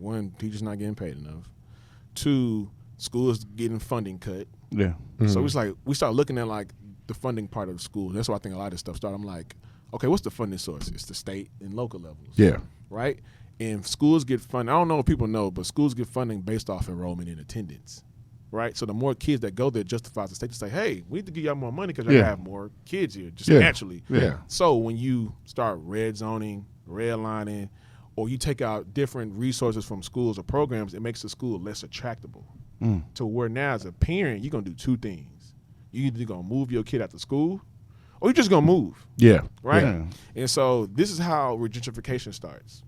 one, teachers not getting paid enough. 2, schools getting funding cut. Yeah. So it's like we start looking at like the funding part of the school. That's why I think a lot of this stuff started. I'm like, okay, what's the funding source? It's the state and local levels. Yeah. Right? And schools get funding. I don't know if people know, but schools get funding based off enrollment and attendance. Right? So the more kids that go there justifies the state to say, hey, we need to give y'all more money because y'all have more kids here, just naturally. Yeah. So when you start red zoning, redlining, or you take out different resources from schools or programs, it makes the school less attractable. To where now as a parent, you're going to do 2 things. You either going to move your kid out of school or you're just going to move. Yeah. Right? Yeah. And so this is how gentrification starts.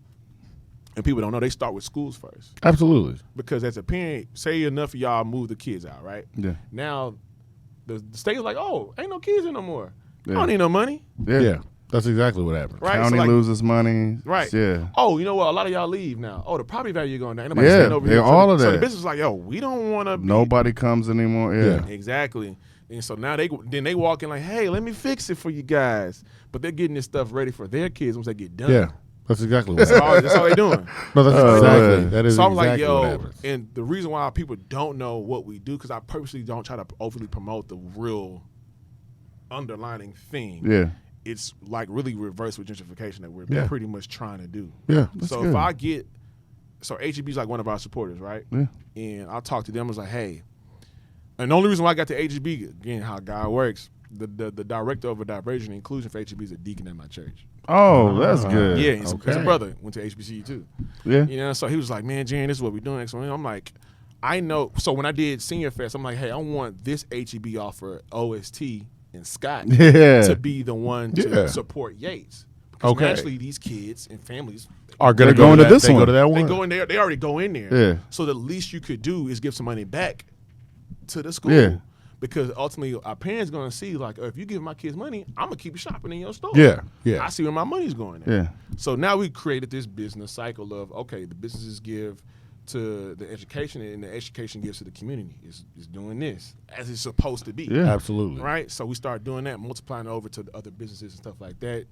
And people don't know they start with schools first. Absolutely. Because as a parent, say enough of y'all move the kids out, right? Yeah. Now the state is like, oh, ain't no kids here no more. Yeah. I don't need no money. Yeah. That's exactly what happens. Right? County So like, loses money. right. Yeah. Oh, you know what? A lot of y'all leave now. Oh, the property value going down. Ain't nobody Yeah, staying over here. yeah, all of So that. the business is like, yo, we don't want to. Nobody comes anymore. Yeah. Exactly. And so now they walk in like, hey, let me fix it for you guys. But they're getting this stuff ready for their kids once they get done. Yeah. That's exactly what That's happens. all they're doing. No, that's exactly. That is So I'm exactly like, what yo, happens. and the reason why people don't know what we do, because I purposely don't try to overly promote the real underlining thing. Yeah. It's like really reverse with gentrification that we're pretty much trying to do. Yeah. So if I get, so HEB is like one of our supporters, right? Yeah. And I talked to them, I was like, hey, and the only reason why I got to HEB, again, how God works, the director of diversion and inclusion for HEB is a deacon at my church. Oh, that's good. Yeah, his brother went to HBCU too. Yeah. You know, so he was like, man, Jarren, this is what we're doing. So I'm like, I know. So when I did Senior Fest, I'm like, hey, I want this HEB offer OST and Scott to be the one to support Yates. Because naturally these kids and families are going to go to this one. Go to that one. They go in there. They already go in there. Yeah. So the least you could do is give some money back to the school. Yeah. Because ultimately, our parents going to see, like, if you give my kids money, I'm going to keep shopping in your store. Yeah. Yeah. I see where my money's going. Yeah. So now we created this business cycle of, okay, the businesses give to the education and the education gives to the community. Is doing this as it's supposed to be. Yeah. Absolutely. Right? So we start doing that, multiplying over to the other businesses and stuff like that.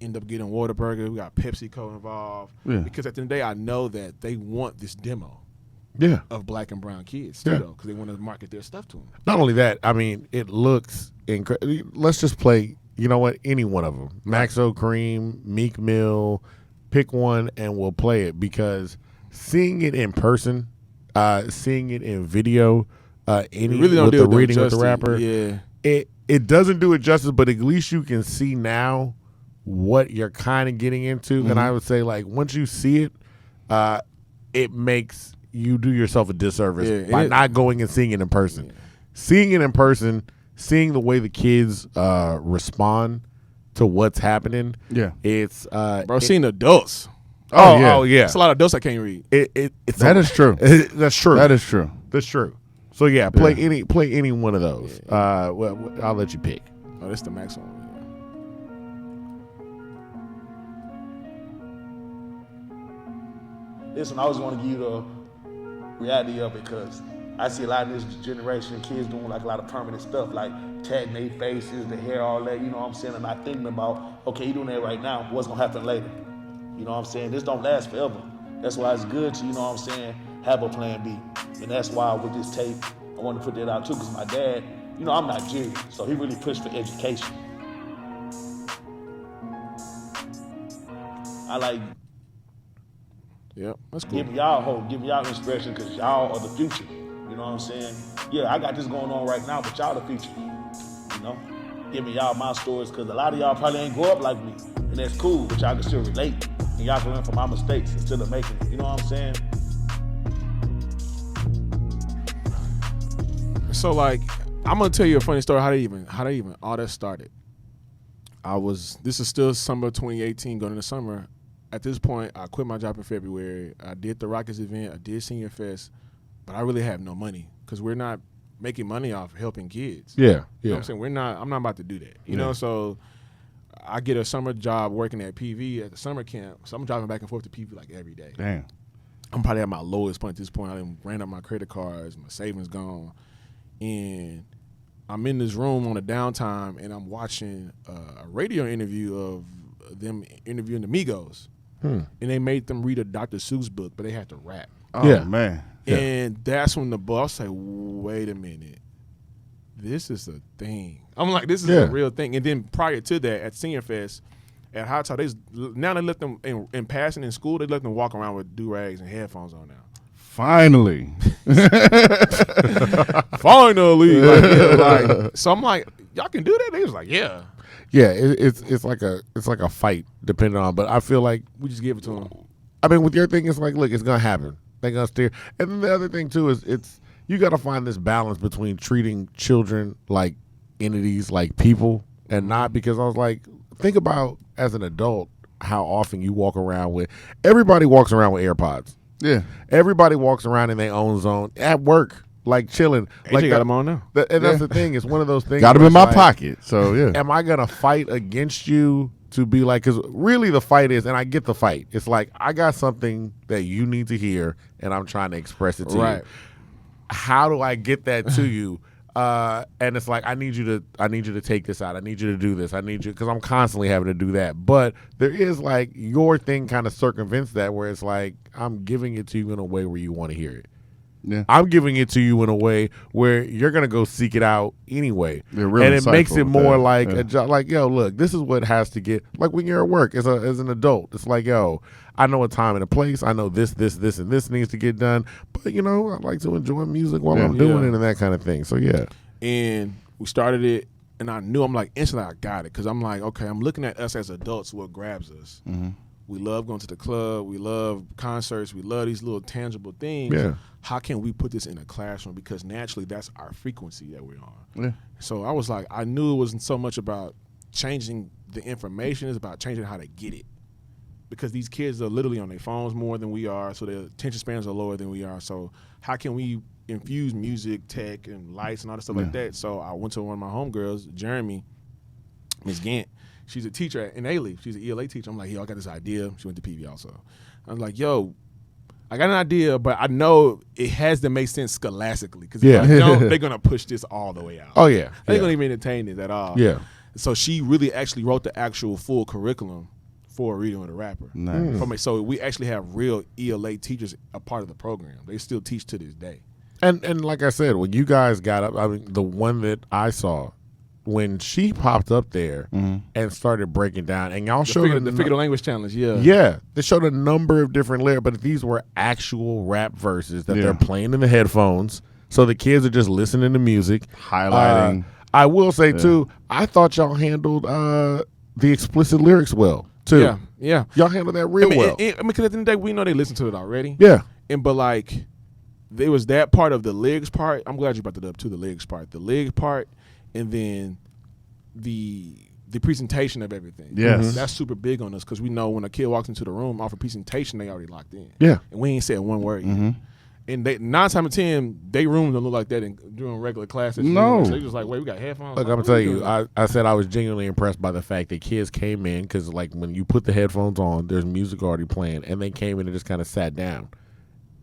End up getting Whataburger. We got PepsiCo involved. Yeah. Because at the end of the day, I know that they want this demo of black and brown kids, too, though, because they want to market their stuff to them. Not only that, I mean, it looks incredible. Let's just play, you know what, any one of them. Maxo Kream, Meek Mill, pick one and we'll play it, because seeing it in person, seeing it in video, any really don't with do the it reading with justice. the rapper, it doesn't do it justice, but at least you can see now what you're kind of getting into. And I would say, like, once you see it, it makes you do yourself a disservice by not going and seeing it in person. Seeing it in person, seeing the way the kids respond to what's happening. Yeah, it's seeing adults. Oh yeah, it's a lot of adults I can't read. That is true. That's true. That is true. That's true. So yeah, play any one of those. I'll let you pick. Oh, that's the Max one. Listen, I always want to give you the reality of it, because I see a lot of this generation kids doing like a lot of permanent stuff, like tagging their faces, the hair, all that, you know what I'm saying? And not thinking about, okay, you doing that right now, what's gonna happen later? You know what I'm saying? This don't last forever. That's why it's good to, you know what I'm saying, have a plan B. And that's why with this tape, I want to put that out too, because my dad, you know, I'm Nigerian, so he really pushed for education. I like that's cool. giving y'all hope, giving y'all inspiration, because y'all are the future. You know what I'm saying? Yeah, I got this going on right now, but y'all the future. You know? Giving y'all my stories, because a lot of y'all probably ain't grow up like me. And that's cool, but y'all can still relate. And y'all can learn from my mistakes instead of making it. You know what I'm saying? So, like, I'm going to tell you a funny story how they even all that started. This is still summer 2018, going into summer. At this point, I quit my job in February. I did the Rockets event. I did Senior Fest. But I really have no money, because we're not making money off helping kids. Yeah. You know what I'm saying? I'm not about to do that. You know, so I get a summer job working at PV at the summer camp. So I'm driving back and forth to PV like every day. Damn. I'm probably at my lowest point at this point. I done ran up my credit cards, my savings gone. And I'm in this room on a downtime, and I'm watching a radio interview of them interviewing the Migos. and they made them read a Dr. Seuss book, but they had to rap. Oh, Yeah. man. Yeah. And that's when the boss say, wait a minute. This is a thing. I'm like, this is a real thing. And then prior to that, at Senior Fest, at Hot Talk, now they let them, in passing in school, they let them walk around with do-rags and headphones on now. Finally. Finally. So I'm like, y'all can do that? They was like, yeah. Yeah, it's like a fight depending on, but I feel like We just give it to them. I mean with your thing it's like, look, it's gonna happen. They're gonna steer. And then the other thing too is you gotta find this balance between treating children like entities, like people, and not because I was like, think about as an adult how often you walk around with everybody walks around with AirPods. Yeah. Everybody walks around in their own zone at work, like chilling. AJ got them on now. And that's the thing. It's one of those things. Got them where in my it's like, pocket. So, yeah. am I going to fight against you to be like, because really the fight is, and I get the fight. It's like, I got something that you need to hear, and I'm trying to express it to you. How do I get that to you? And it's like, I need you to take this out. I need you to do this. I need you, because I'm constantly having to do that. But there is like, your thing kind of circumvents that, where it's like, I'm giving it to you in a way where you want to hear it. Yeah. I'm giving it to you in a way where you're gonna go seek it out anyway, They're real and it makes insightful it with more that. like Yeah. a job. Like, yo, look, this is what has to get. Like when you're at work as an adult, it's like, yo, I know a time and a place. I know this, and this needs to get done. But I like to enjoy music while I'm doing it and that kind of thing. So yeah, And we started it, and I knew, I'm like, instantly I got it, because I'm like, okay, I'm looking at us as adults, what grabs us. Mm-hmm. We love going to the club. We love concerts. We love these little tangible things. Yeah. How can we put this in a classroom? Because naturally, that's our frequency that we're on. Yeah. So I was like, I knew it wasn't so much about changing the information. It's about changing how to get it. Because these kids are literally on their phones more than we are, so their attention spans are lower than we are. So how can we infuse music, tech, and lights and all that stuff like that? So I went to one of my homegirls, Jeremy, Miss Gant. She's a teacher in A-Leaf. She's an ELA teacher. I'm like, yo, I got this idea. She went to PV also. I'm like, yo, I got an idea, but I know it has to make sense scholastically. Because if I don't, they're going to push this all the way out. oh yeah, They're going to even entertain it at all. yeah. So she really actually wrote the actual full curriculum for Reading with a Rapper. Nice. So we actually have real ELA teachers a part of the program. They still teach to this day. And like I said, when you guys got up, I mean, the one that I saw, when she popped up there and started breaking down, and y'all showed The Figure the Language Challenge, yeah. Yeah, they showed a number of different lyrics, but these were actual rap verses that they're playing in the headphones, so the kids are just listening to music, Highlighting. I will say too, I thought y'all handled the explicit lyrics well too. Yeah. Y'all handled that real well. Because at the end of the day, we know they listen to it already. Yeah, But like, there was that part of the lyrics part. I'm glad you brought that up too, the lyrics part. The lyrics part, and then the presentation of everything. Yes. That's super big on us, because we know when a kid walks into the room off a presentation, they already locked in. Yeah. And we ain't said one word yet. And they 9 times out of 10, they rooms don't look like that during regular classes. No. So they just like, wait, we got headphones. look, I'm gonna tell you, I said I was genuinely impressed by the fact that kids came in, because like when you put the headphones on, there's music already playing, and they came in and just kind of sat down,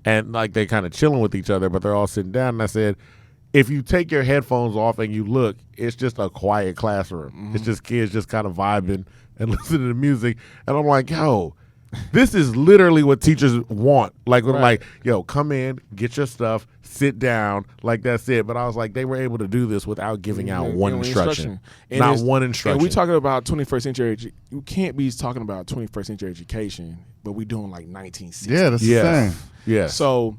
and like they kind of chilling with each other, but they're all sitting down. And I said, if you take your headphones off and you look, it's just a quiet classroom. It's just kids just kind of vibing and listening to music. And I'm like, yo, this is literally what teachers want. Like, when like, yo, come in, get your stuff, sit down. Like, that's it. But I was like, they were able to do this without giving out one instruction. Not one instruction. And we talking about 21st century. You can't be talking about 21st century education, but we doing like 1960s. Yeah, that's the same. Yes. So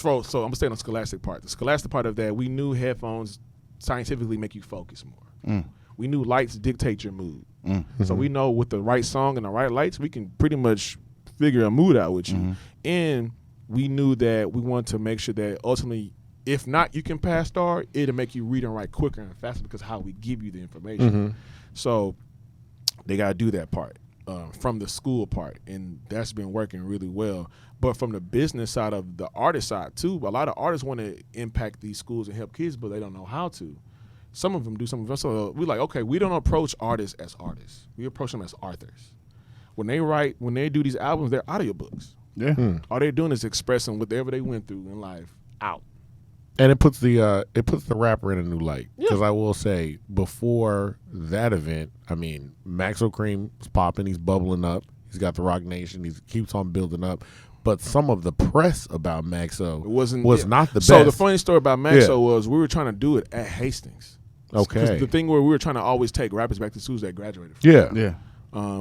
I'm gonna stay on the scholastic part. The scholastic part of that, we knew headphones scientifically make you focus more. We knew lights dictate your mood. So we know with the right song and the right lights, we can pretty much figure a mood out with you. And we knew that we wanted to make sure that ultimately, if not, you can pass star, it'll make you read and write quicker and faster because of how we give you the information. So they gotta do that part. From the school part, and that's been working really well. But from the business side of the artist side too, a lot of artists want to impact these schools and help kids, but they don't know how to. Some of them do, some of them. So we're like, okay, we don't approach artists as artists. We approach them as authors. When they do these albums, they're audiobooks. Yeah. All they're doing is expressing whatever they went through in life out. And it puts the rapper in a new light, because I will say, before that event, I mean, Maxo Kream is popping, he's bubbling up, He's got the RocNation. He keeps on building up. But some of the press about Maxo was not the best. So the funny story about Maxo was we were trying to do it at Hastings. Okay. 'Cause the thing where we were trying to always take rappers back to schools they graduated from. Yeah.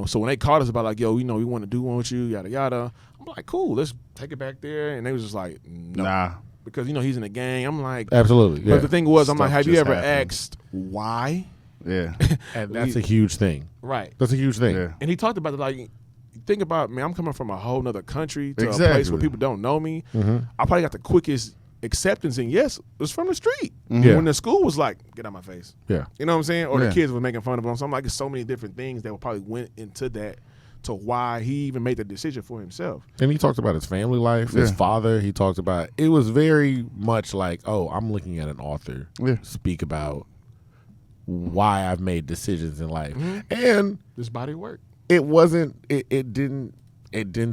So when they called us about like, yo, we want to do one with you, yada yada. I'm like, cool, let's take it back there. And they was just like, no. Nah. Because he's in the gang. I'm like, Absolutely. Yeah. But the thing was, I'm like, Stuff have you just ever happens. asked why? Yeah. And that's a huge thing. Right. That's a huge thing. Yeah. And he talked about it like, think about, man, I'm coming from a whole nother country to a place Exactly. where people don't know me. Mm-hmm. I probably got the quickest acceptance, and yes, it was from the street. Yeah. When the school was like, get out my face. Yeah. You know what I'm saying? Or Yeah. the kids were making fun of him. So I'm like, there's so many different things that probably went into that to why he even made the decision for himself. And he talked about his family life, his Yeah. father. He talked about it was very much like, oh, I'm looking at an author Yeah. speak about why I've made decisions in life. Mm-hmm. And This body work. it wasn't it didn't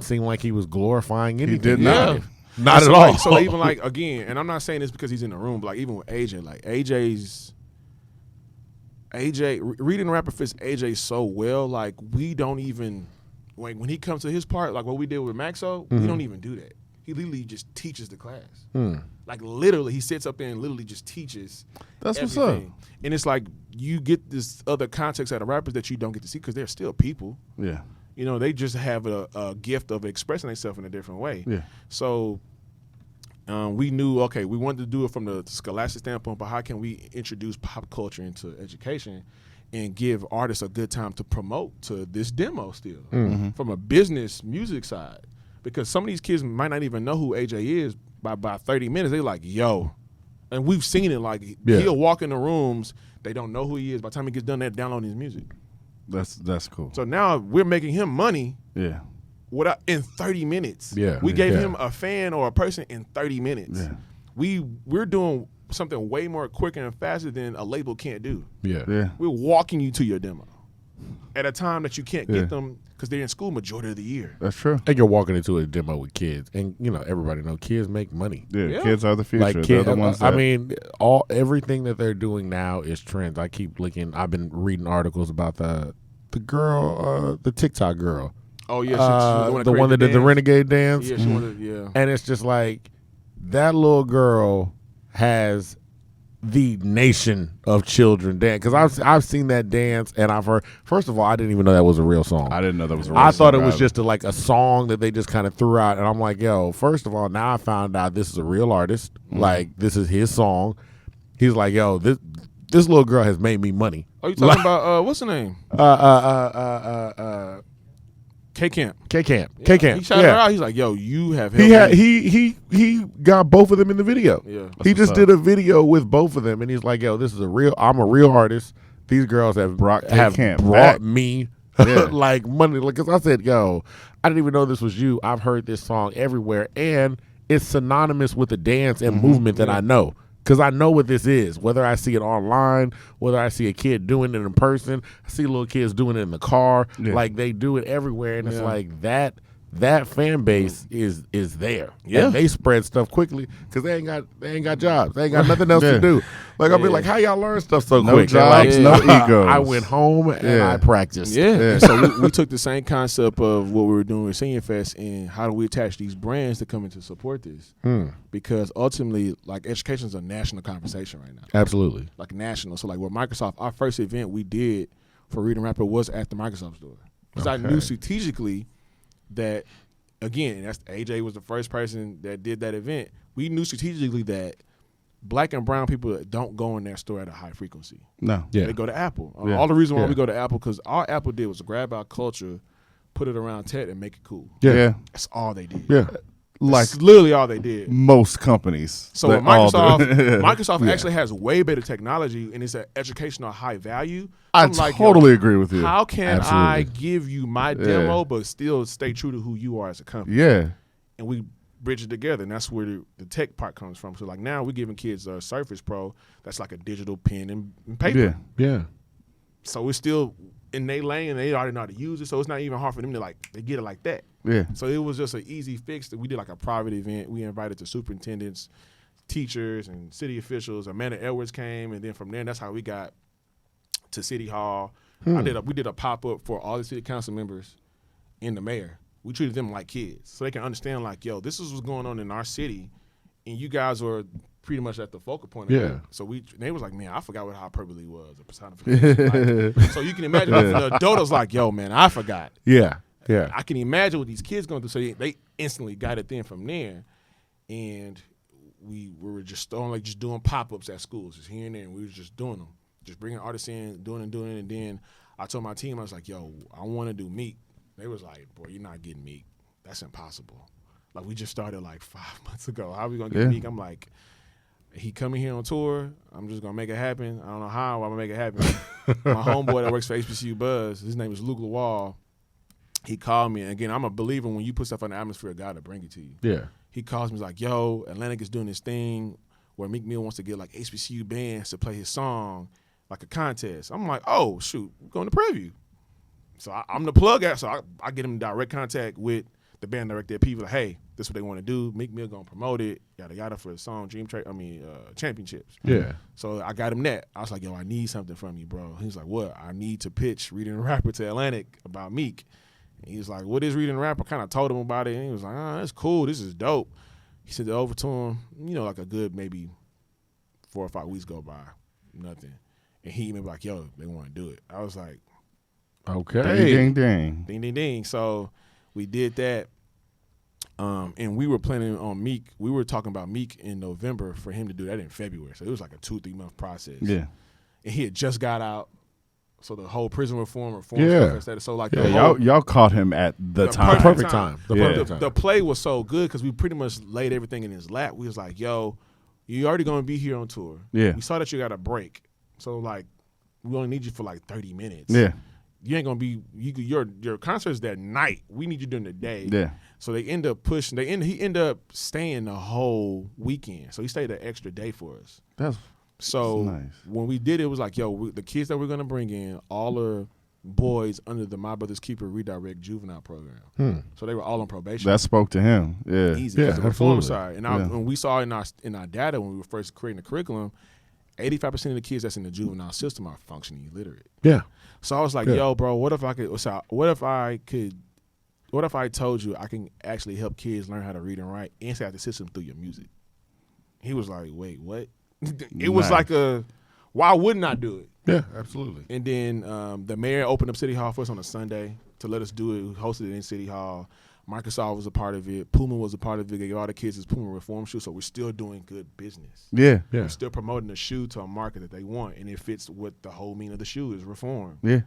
seem like he was glorifying anything. did in not. life. Not at So, all. like, so even like, again, and I'm not saying this because he's in the room, but like even with AJ, like reading rapper fits AJ so well, like we don't even, like when he comes to his part, like what we did with Maxo, we don't even do that. He literally just teaches the class. Like literally, he sits up there and literally just teaches. That's what's everything. And it's like you get this other context out of rappers that you don't get to see because they're still people. Yeah. They just have a gift of expressing themselves in a different way. Yeah. So we knew, okay, we wanted to do it from the scholastic standpoint, but how can we introduce pop culture into education and give artists a good time to promote to this demo still from a business music side? Because some of these kids might not even know who AJ is by 30 minutes. They're like, yo. And we've seen it. Like, he'll walk in the rooms. They don't know who he is. By the time he gets done, they're downloading his music. That's cool. So now we're making him money Yeah. in 30 minutes. Yeah. We gave Yeah. him a fan or a person in 30 minutes. Yeah. We're doing something way more quicker and faster than a label can't do. Yeah. Yeah. We're walking you to your demo at a time that you can't Yeah. get them because they're in school majority of the year. That's true. And you're walking into a demo with kids, and everybody know kids make money. Yeah. Yeah. Kids are the future. Like They're kids, the ones I that, mean, everything that they're doing now is trends. I keep looking. I've been reading articles about the girl, the TikTok girl. Oh yeah, she's the one that did the dance. Renegade dance. Yeah, she wanted. Yeah. And it's just like that little girl has the nation of children dance, because I've seen that dance and I've heard. First of all, I didn't even know that was a real song. I didn't know that was a real I thought it song was either. just a song that they just kind of threw out, and I'm like, yo, first of all, now I found out this is a real artist. Like, this is his song. He's like, yo, this little girl has made me money. Oh, you talking about what's her name? K Camp. K Camp. Yeah, K Camp. He shouted her out. He's like, yo, you have helped He had me. he got both of them in the video. Yeah. He what's just up. did a video with both of them, and he's like, "Yo, I'm a real artist. These girls have Brought K have Camp brought back." me Yeah. like money." Because I said, "Yo, I didn't even know this was you. I've heard this song everywhere, and it's synonymous with the dance and movement that I know." Because I know what this is, whether I see it online, whether I see a kid doing it in person, I see little kids doing it in the car. Yeah. Like, they do it everywhere, and it's Yeah. like that fan base is there. Yeah. And they spread stuff quickly because they ain't got jobs. They ain't got nothing else Yeah. to do. Like, I'll be Yeah. like, how y'all learn stuff so No quick? jobs, And no like, egos. I went home and Yeah. I practiced. Yeah. Yeah. And so we took the same concept of what we were doing with Senior Fest and how do we attach these brands to come in to support this? Because ultimately, like, education is a national conversation right now. Absolutely. Like national. So like with Microsoft, our first event we did for Reading Rapper was at the Microsoft store. Because I knew strategically that, again, AJ was the first person that did that event. We knew strategically that black and brown people don't go in that store at a high frequency. No. Yeah. They go to Apple. Yeah. All the reason why Yeah. we go to Apple, because all Apple did was grab our culture, put it around tech, and make it cool. Yeah. That's all they did. Yeah. Like That's literally all they did. most companies. So they with all do. Microsoft Yeah. actually has way better technology and it's an educational high value. I I'm like, totally agree with you. how can I Absolutely. give you my Yeah. demo but still stay true to who you are as a company? Yeah. And we bridge it together, and that's where the tech part comes from. So like now we're giving kids a Surface Pro that's like a digital pen and paper. Yeah. Yeah. So it's still in their lane and they already know how to use it. So it's not even hard for them to they get it like that. Yeah. So it was just an easy fix that we did like a private event. We invited the superintendents, teachers, and city officials. Amanda Edwards came, and then from there, that's how we got to City Hall. We did a pop-up for all the city council members and the mayor. We treated them like kids, so they can understand, like, yo, this is what's going on in our city, and you guys are pretty much at the focal point of it. So they was like, man, I forgot what hyperbole was, a personification. Like, so you can imagine the adult was like, yo, man, I forgot. Yeah. I can imagine what these kids going through. So they instantly got it then from there, and we were just doing pop-ups at schools, just here and there, and we were just doing them, just bringing artists in, doing it, and then I told my team, I was like, yo, I want to do Meek. They was like, boy, you're not getting Meek. That's impossible. Like, we just started like 5 months ago. How are we going to get Meek? I'm like, he coming here on tour. I'm just going to make it happen. I don't know how I'm going to make it happen. My homeboy that works for HBCU Buzz, his name is Luke Lawal. He called me. And again, I'm a believer when you put stuff in the atmosphere, God will bring it to you. Yeah. He calls me, he's like, yo, Atlantic is doing this thing where Meek Mill wants to get like HBCU bands to play his song, like a contest. I'm like, oh, shoot, we're going to preview. So I'm the plug out. So I get him in direct contact with the band director. People like, hey, this is what they want to do. Meek Mill going to promote it, yada, yada, for the song Championships. Yeah. So I got him that. I was like, yo, I need something from you, bro. He's like, what? I need to pitch Reading the Rapper to Atlantic about Meek. And he was like, what is Reading the Rapper? I kind of told him about it. And he was like, that's cool. This is dope. He sent it over to him, like a good maybe 4 or 5 weeks go by. Nothing. And he emailed like, yo, they want to do it. I was like, okay. Ding, ding, ding. Ding, ding, ding. So we did that. And we were planning on Meek. We were talking about Meek in November for him to do that in February. So it was like a 2-3 month process. Yeah. And he had just got out. So the whole prison reform yeah. stuff. So like y'all caught him at the time. Perfect time. The play was so good because we pretty much laid everything in his lap. We was like, yo, you already going to be here on tour. Yeah. We saw that you got a break. So like, we only need you for like 30 minutes. Yeah. You ain't gonna be your concert's that night. We need you during the day. Yeah. So they end up pushing. He ended up staying the whole weekend. So he stayed an extra day for us. That's nice. When we did it, it was like, yo, the kids that we're gonna bring in, all are boys under the My Brother's Keeper Redirect Juvenile program. So they were all on probation. That spoke to him. Yeah. Easy. Yeah, The reform absolutely. side. And when we saw in our data when we were first creating the curriculum, 85% of the kids that's in the juvenile system are functioning illiterate. Yeah. So I was like, yo, bro, what if I told you I can actually help kids learn how to read and write inside the system through your music? He was like, wait, what? It was like why wouldn't I do it? Yeah, absolutely. And then the mayor opened up City Hall for us on a Sunday to let us do it. We hosted it in City Hall. Microsoft was a part of it. Puma was a part of it. They gave all the kids this Puma reform shoe, so we're still doing good business. Yeah. We're still promoting the shoe to a market that they want, and it fits what the whole meaning of the shoe is, reform. Yeah.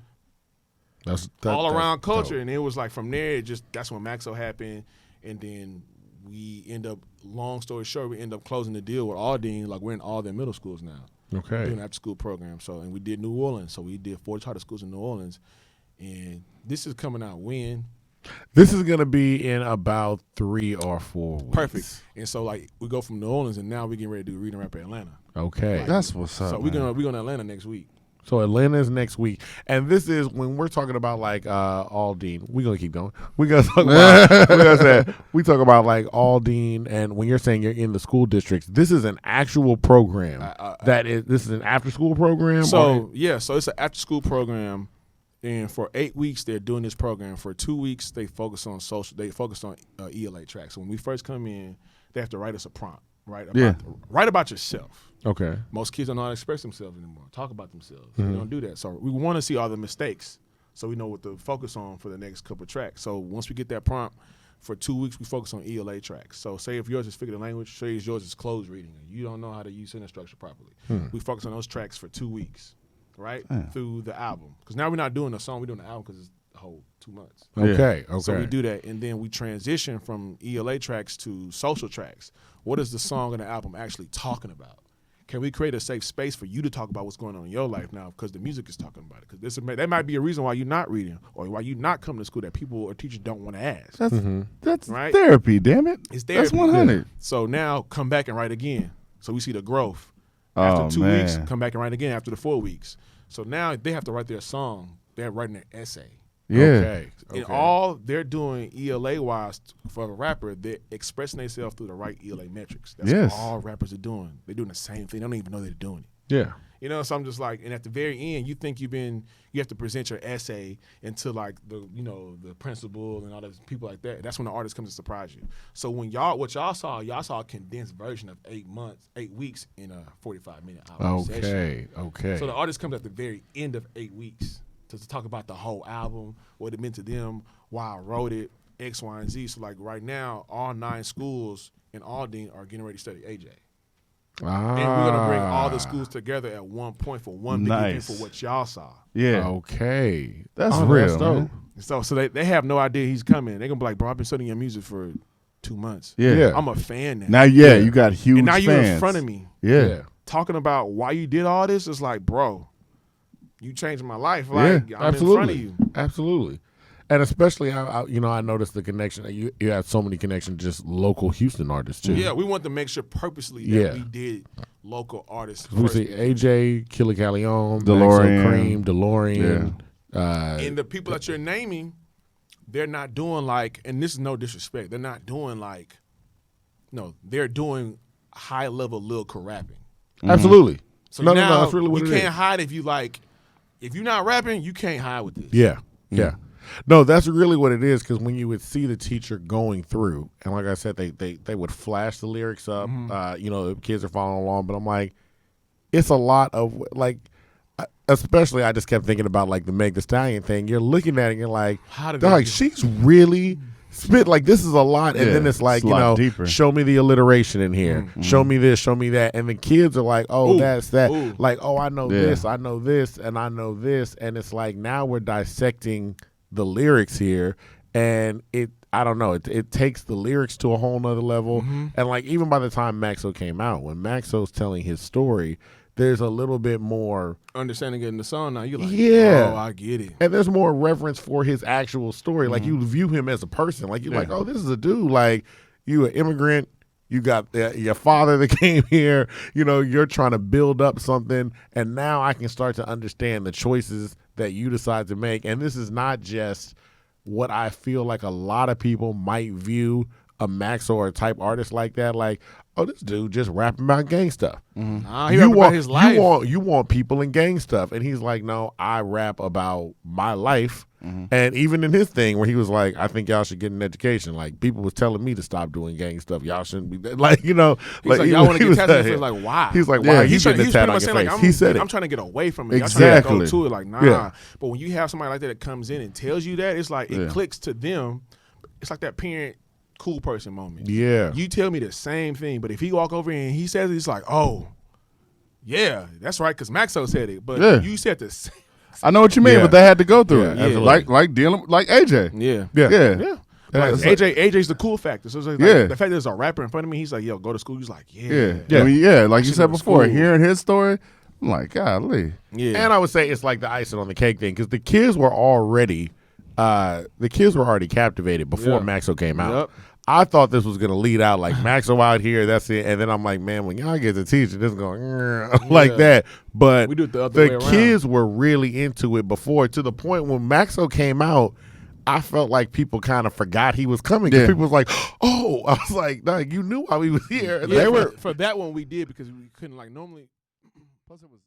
That's all around culture. dope. And it was like from there, that's when Maxo happened, and then we end up, long story short, we end up closing the deal with Aldine. Like, we're in all their middle schools now. Okay. Doing after school program. So, and we did New Orleans. So we did 4 charter schools in New Orleans. And this is coming out when? This is going to be in about 3 or 4 weeks. Perfect. And so, like, we go from New Orleans, and now we're getting ready to do Reading Rap Atlanta. Okay. That's what's up. So we're going to Atlanta next week. So Atlanta is next week. And this is when we're talking about like Aldine. We're going to keep going. We're going to talk about we talk about like Aldine, and when you're saying you're in the school districts, this is an actual program. This is an after school program? So it's an after school program. And for 8 weeks, they're doing this program. For 2 weeks, they focus on ELA tracks. So when we first come in, they have to write us a prompt, right? Write about yourself. Okay. Most kids don't know how to express themselves anymore, talk about themselves. They don't do that. So we want to see all the mistakes so we know what to focus on for the next couple of tracks. So once we get that prompt, for 2 weeks, we focus on ELA tracks. So say if yours is figurative language, say yours is closed reading, and you don't know how to use sentence structure properly. We focus on those tracks for 2 weeks. Right? Through the album. Because now we're not doing a song, we're doing the album because it's the whole 2 months. Okay. So we do that, and then we transition from ELA tracks to social tracks. What is the song and the album actually talking about? Can we create a safe space for you to talk about what's going on in your life now because the music is talking about it? Because that might be a reason why you're not reading or why you're not coming to school that people or teachers don't want to ask. That's right? therapy, damn it. It's therapy. That's 100. So now come back and write again. So we see the growth. Oh, After 2 weeks, man. come back and write again after the 4 weeks. So now they have to write their song. They're writing their essay. Yeah. Okay. And all they're doing ELA-wise for a rapper, they're expressing themselves through the right ELA metrics. That's Yes. all rappers are doing. They're doing the same thing. They don't even know they're doing it. Yeah. You know, so I'm just like, and at the very end, you think you have to present your essay into like the principal and all those people like that. That's when the artist comes to surprise you. So when what y'all saw a condensed version of 8 weeks in a 45-minute hour session. Okay. So the artist comes at the very end of 8 weeks to talk about the whole album, what it meant to them, why I wrote it, X, Y, and Z. So like right now, all 9 schools in Aldine are getting ready to study AJ. And we're going to bring all the schools together at one point for one big event for what y'all saw. Yeah. Okay. That's real. That's dope. Man. So they have no idea he's coming. They're going to be like, bro, I've been studying your music for 2 months. Yeah. I'm a fan now. Now, you got huge and now fans. you're in front of me. Yeah. Talking about why you did all this. It's like, bro, you changed my life. Like, I'm absolutely. in front of you. Absolutely. And especially, I noticed the connection. You have so many connections, just local Houston artists too. Yeah, we want to make sure purposely that we did local artists. We see AJ, Killer Calleon, DeLorean. Maxo Kream, DeLorean. And the people that you're naming, they're not doing like, and this is no disrespect, they're not doing like, no, they're doing high level lyrical rapping. Absolutely. So no, now that's really what you it is. can't hide if you're not rapping, you can't hide with this. Yeah. No, that's really what it is, because when you would see the teacher going through, and like I said, they would flash the lyrics up, the kids are following along, but I'm like, it's a lot of, like, especially I just kept thinking about, like, the Meg Thee Stallion thing. You're looking at it and you're like, she's really spit, like, this is a lot, and then it's like, deeper. Show me the alliteration in here, show me this, show me that, and the kids are like, that's that, like, I know this, I know this, and I know this, and it's like, now we're dissecting the lyrics here, and I don't know, it takes the lyrics to a whole nother level. And like, even by the time Maxo came out, when Maxo's telling his story, there's a little bit more understanding it in the song now. You're like, I get it. And there's more reverence for his actual story. Like, you view him as a person. Like, you're like, this is a dude. Like, you an immigrant. You got your father that came here. You're trying to build up something. And now I can start to understand the choices that you decide to make. And this is not just what I feel like a lot of people might view a Maxo or a type artist like that. Like, this dude just rapping about gang stuff. Nah, he rap about his life. You want people in gang stuff. And he's like, no, I rap about my life. And even in his thing where he was like, I think y'all should get an education. Like, people was telling me to stop doing gang stuff. Y'all shouldn't be like, He's like, y'all want to get tattooed. He's like, why? He's like, why? He's getting a tat on your face. Like, he said it. I'm trying to get away from it. Exactly. Y'all trying to go to it. Like, nah. Yeah. But when you have somebody like that comes in and tells you that, it's like, it clicks to them. It's like that parent cool person moment. Yeah. You tell me the same thing, but if he walk over and he says it, it's like, oh, yeah, that's right, because Maxo said it. But you said the same. I know what you mean, but they had to go through it. Yeah. Like dealing like AJ. Yeah. Like, AJ's the cool factor. So it's like, the fact that there's a rapper in front of me, he's like, yo, go to school. He's like, I mean, like you said before, hearing his story, I'm like, golly. Yeah. And I would say it's like the icing on the cake thing, because the kids were already captivated before Maxo came out. Yep. I thought this was going to lead out like Maxo out here, that's it. And then I'm like, man, when y'all get to teaching, this is going like that. But we do it the other way around. Kids were really into it before, to the point when Maxo came out, I felt like people kind of forgot he was coming. Because people was like, I was like, no, you knew why we was here. Yeah, for that one we did, because we couldn't, like, normally. Plus it was